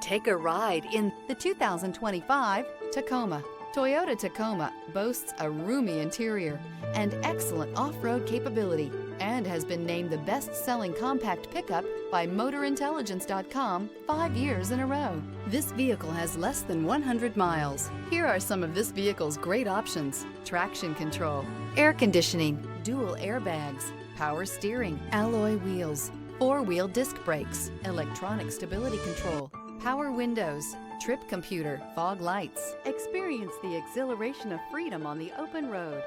Take a ride in the 2025 Tacoma. Toyota Tacoma boasts a roomy interior and excellent off-road capability and has been named the best-selling compact pickup by MotorIntelligence.com 5 years in a row. This vehicle has less than 100 miles. Here are some of this vehicle's great options: traction control, air conditioning, dual airbags, power steering, alloy wheels, four-wheel disc brakes, electronic stability control, power windows, trip computer, fog lights. Experience the exhilaration of freedom on the open road.